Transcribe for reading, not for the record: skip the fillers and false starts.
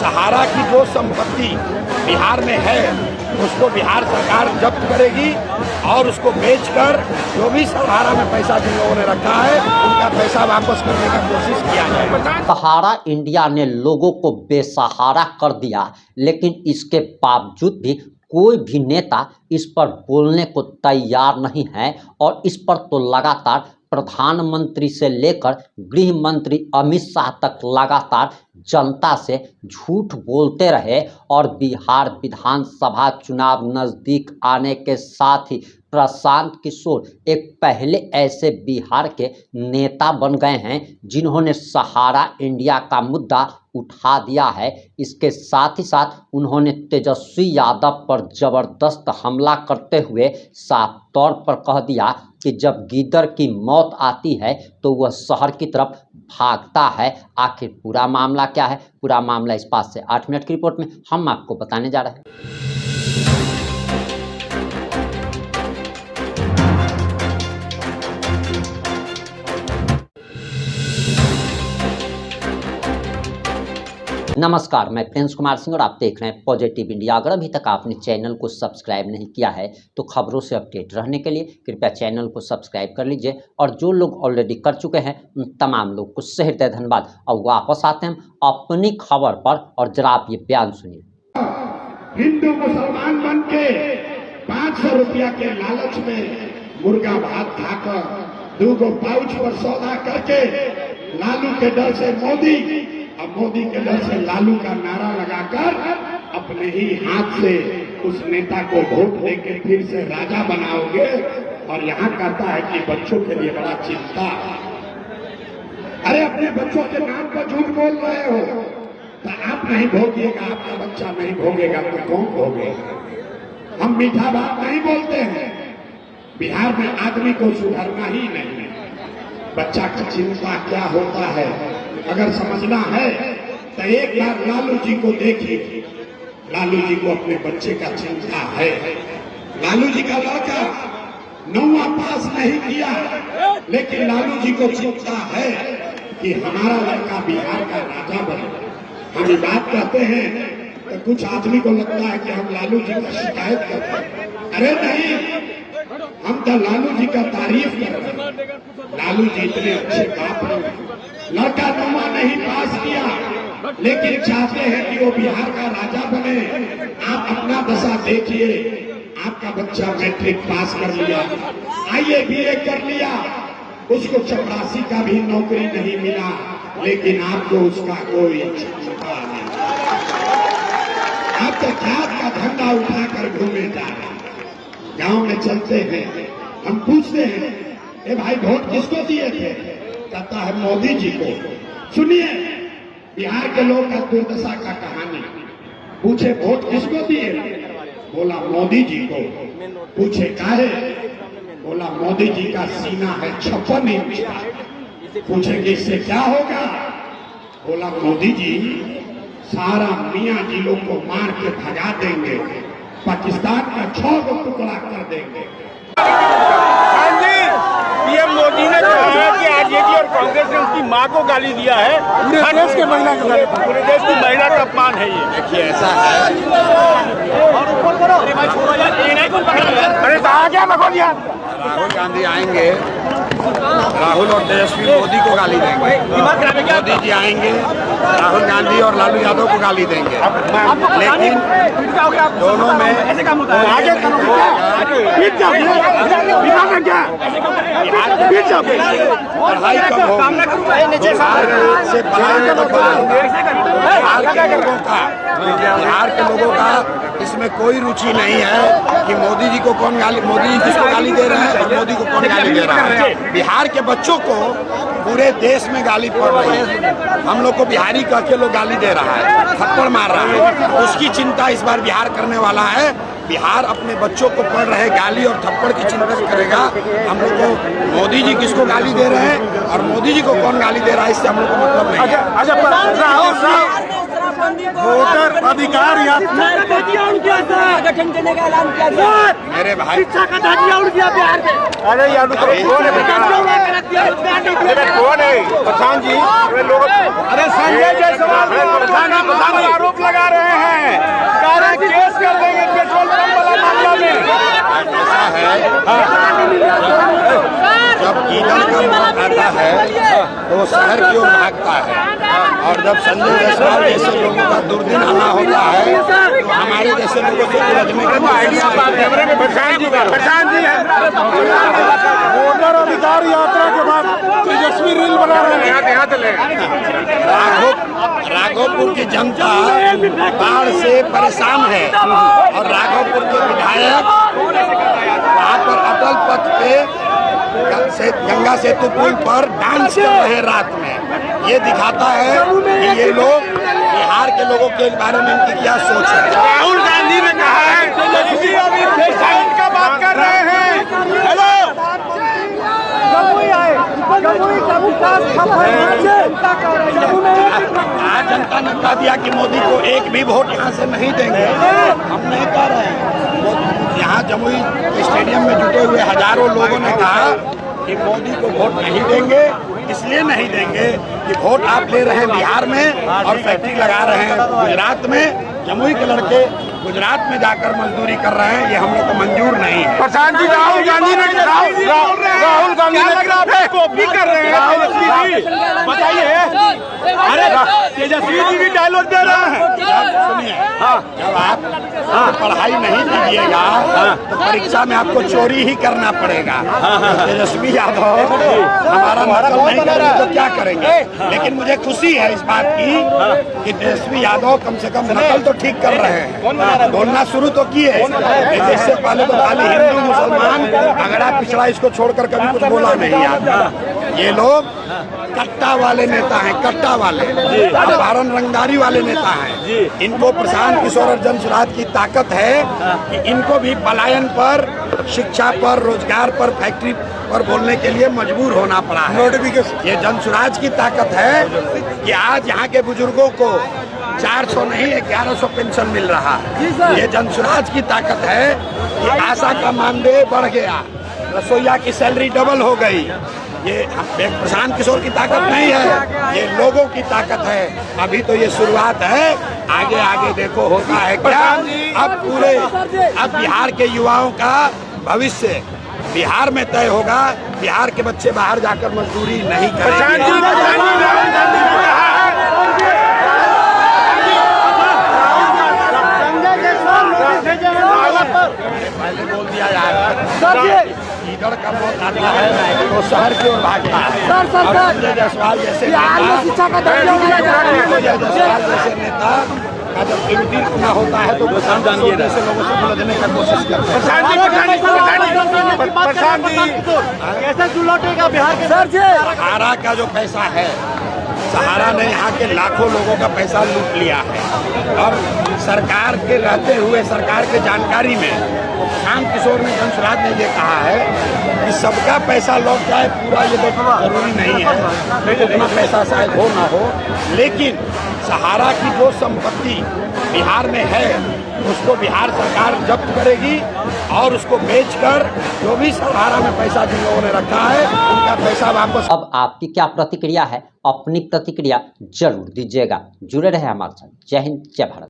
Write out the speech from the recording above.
सहारा की जो संपत्ति बिहार में है उसको बिहार सरकार जब्त करेगी और उसको बेचकर जो भी सहारा में पैसा जिन लोगों ने रखा है उनका पैसा वापस करने का कोशिश किया जाए। सहारा इंडिया ने लोगों को बेसहारा कर दिया, लेकिन इसके बावजूद भी कोई भी नेता इस पर बोलने को तैयार नहीं है और इस पर तो लगातार प्रधानमंत्री से लेकर गृह मंत्री अमित शाह तक लगातार जनता से झूठ बोलते रहे और बिहार विधानसभा चुनाव नज़दीक आने के साथ ही प्रशांत किशोर एक पहले ऐसे बिहार के नेता बन गए हैं जिन्होंने सहारा इंडिया का मुद्दा उठा दिया है। इसके साथ ही साथ उन्होंने तेजस्वी यादव पर जबरदस्त हमला करते हुए साफ तौर पर कह दिया कि जब गीदड़ की मौत आती है तो वह शहर की तरफ भागता है। आखिर पूरा मामला क्या है, पूरा मामला इस बात से 8 मिनट की रिपोर्ट में हम आपको बताने जा रहे हैं। नमस्कार, मैं प्रिंस कुमार सिंह और आप देख रहे हैं पॉजिटिव इंडिया। अगर अभी तक आपने चैनल को सब्सक्राइब नहीं किया है तो खबरों से अपडेट रहने के लिए कृपया चैनल को सब्सक्राइब कर लीजिए और जो लोग ऑलरेडी कर चुके हैं उन तमाम लोग को सहृदय धन्यवाद। और वापस आते हैं अपनी खबर पर और जरा आप ये बयान सुनिए। हिंदू मुसलमान बन के 500 रुपया के लालच में मुर्गा भात खाकर 2 पाउच पर सौदा करके लालू के डर से मोदी, अब मोदी के डर से लालू का नारा लगाकर अपने ही हाथ से उस नेता को वोट देकर फिर से राजा बनाओगे। और यहाँ कहता है कि बच्चों के लिए बड़ा चिंता। अरे अपने बच्चों के नाम पर झूठ बोल रहे हो तो आप नहीं भोगिएगा, आपका बच्चा नहीं भोगेगा तो कौन भोगेगा। हम मीठा बात नहीं बोलते हैं। बिहार में आदमी को सुधरना ही नहीं है। बच्चा की चिंता क्या होता है अगर समझना है तो एक बार लालू जी को देखिए। लालू जी को अपने बच्चे का चिंता है। लालू जी का लड़का 9वां पास नहीं किया लेकिन लालू जी को चिंता है कि हमारा लड़का बिहार का राजा बने। हम ये बात कहते हैं तो कुछ आदमी को लगता है कि हम लालू जी का शिकायत करते हैं। अरे नहीं, हम तो लालू जी का तारीफ कर रहे हैं। लालू जी इतने अच्छे बाप हैं। लड़का 9वां नहीं पास किया लेकिन चाहते हैं कि वो बिहार का राजा बने। आप अपना दशा देखिए। आपका बच्चा मैट्रिक पास कर लिया, IAA BA कर लिया, उसको चपरासी का भी नौकरी नहीं मिला लेकिन आपको उसका कोई चिंता नहीं। आप तो जात का झंडा उठाकर घूमे जा रहे हैं। गांव में चलते हैं, हम पूछते हैं ए भाई वोट किसको दिए थे? कहता है मोदी जी को। सुनिए बिहार के लोग का दुर्दशा का कहानी। पूछे वोट किसको दिए? बोला मोदी जी को। पूछे काहे? बोला मोदी जी का सीना है 56 इंच का। पूछे कि इससे क्या होगा? बोला मोदी जी सारा मियां जिलों को मार के भगा देंगे, पाकिस्तान का 6 टुकड़ा कर देंगे। पीएम मोदी ने कहा है कि आरजेडी और कांग्रेस ने उसकी मां को गाली दिया है। पूरे देश के महिला को गाली, पूरे देश की महिला का अपमान है ये। देखिए ऐसा है। अरे कहा क्या मखोलिया? राहुल गांधी आएंगे, राहुल और तेजस्वी मोदी को गाली देंगे। मोदी जी आएंगे, राहुल गांधी और लालू यादव को गाली देंगे। लेकिन दोनों में पढ़ाई कम होगी। बिहार के लोगों का इसमें कोई रुचि नहीं है कि मोदी जी को कौन गाली, मोदी जी किसको गाली दे रहे हैं और मोदी को कौन गाली दे रहा है। बिहार के बच्चों को पूरे देश में गाली पड़ रही है। हम लोग को बिहारी कह के लोग गाली दे रहा है, थप्पड़ मार रहा है। उसकी चिंता इस बार बिहार करने वाला है। बिहार अपने बच्चों को पढ़ रहे गाली और थप्पड़ की चिंता करेगा। हम लोग को मोदी जी किसको गाली दे रहे हैं और मोदी जी को कौन गाली दे रहा है इससे हम लोग को मतलब नहीं है। वोटर अधिकार गठन करने का ऐलान किया गया। मेरे भाई शिक्षा का धजिया उड़ गया बिहार में। अरे यार कौन है प्रधान जी? अरे संजय जायसवाल आरोप लगा रहे हैं, कारण केस कर देंगे पेट्रोल पंप वाला मामला में। ऐसा है जब ईंधन का मुद्दा आता है तो वो शहर की ओर भागता है, और जब संजय जायसवाल जैसे लोगों का दुर्दिन आना होता है तो हमारे जैसे लोगों से उलझने का आइडिया। प्रशांत जी वोटर अधिकार यात्रा के बाद तेजस्वी रील बना रहे हैं। राघोपुर की जनता बाढ़ से परेशान है, और राघोपुर के विधायक वहाँ पर अटल पथ पे गंगा सेतु पुल पर डांस कर रहे हैं रात में। ये दिखाता है कि ये लोग बिहार के लोगों के बारे में इनकी क्या सोच है। राहुल गांधी ने कहा है तेजस्वी अभी साइड का बात कर रहे हैं। हेलो आज जनता ने कह दिया कि मोदी को एक भी वोट यहाँ से नहीं देंगे। हम नहीं कह रहे हैं, यहाँ जमुई स्टेडियम में जुटे हुए हजारों लोगों ने कहा कि मोदी को वोट नहीं देंगे। इसलिए नहीं देंगे कि वोट आप ले रहे हैं बिहार में और फैक्ट्री लगा रहे हैं गुजरात में। जमुई के लड़के गुजरात में जाकर मजदूरी कर रहे हैं, ये हम लोग को मंजूर नहीं है। प्रशांत जी राहुल गांधी ने कॉपी कर रहे हैं तेजस्वी जी, बताइए। अरे तेजस्वी जी भी डायलॉग दे रहे हैं। सुनिए, जब आप पढ़ाई नहीं कीजिएगा तो परीक्षा में आपको चोरी ही करना पड़ेगा। तेजस्वी यादव हमारा नकल नहीं करेंगे तो क्या करेंगे? लेकिन मुझे खुशी है इस बात की कि तेजस्वी यादव कम से कम नकल तो ठीक कर रहे हैं, बोलना शुरू तो किए। इससे पहले तो खाली हिंदू मुसलमान अगड़ा पिछड़ा इसको छोड़कर कभी कुछ बोला नहीं आता। ये लोग कट्टा वाले नेता हैं, कट्टा वाले, अपहरण रंगदारी वाले नेता हैं। इनको प्रशांत किशोर और जनसुराज की ताकत है कि इनको भी पलायन पर, शिक्षा पर, रोजगार पर, फैक्ट्री पर बोलने के लिए मजबूर होना पड़ा है। ये जनसुराज की ताकत है कि आज यहाँ के बुजुर्गों को 400 नहीं 1100 पेंशन मिल रहा है। ये जनसुराज की ताकत है कि आशा का मानदेय बढ़ गया, रसोईया की सैलरी डबल हो गई। ये प्रशांत किशोर की ताकत नहीं है, ये लोगों की ताकत है। अभी तो ये शुरुआत है, आगे आगे देखो होता है क्या। अब बिहार के युवाओं का भविष्य बिहार में तय होगा। बिहार के बच्चे बाहर जाकर मजदूरी नहीं करेंगे। पहले बोल दिया यार, इधर का मौत आता है तो शहर की ओर भागता है। और संजय जायसवाल जैसे नेता का जब ड्यूटी पूरा होता है तो जैसे लोगों से उलझने का कोशिश करते हैं। सहारा का जो पैसा है, सहारा ने यहाँ के लाखों लोगों का पैसा लूट लिया है, और सरकार के रहते हुए, सरकार के जानकारी में प्रशांत किशोर ने, जनसुराज ने ये कहा है कि सबका पैसा लौट जाए पूरा, ये तो जरूरी नहीं है, उतना पैसा शायद हो ना हो, लेकिन सहारा की जो संपत्ति बिहार में है उसको बिहार सरकार जब्त करेगी, और उसको बेचकर जो भी सहारा में पैसा जिन लोगों ने रखा है उनका पैसा वापस। अब आपकी क्या प्रतिक्रिया है? अपनी प्रतिक्रिया जरूर दीजिएगा। जुड़े रहे हमारे साथ। जय हिंद, जय भारत।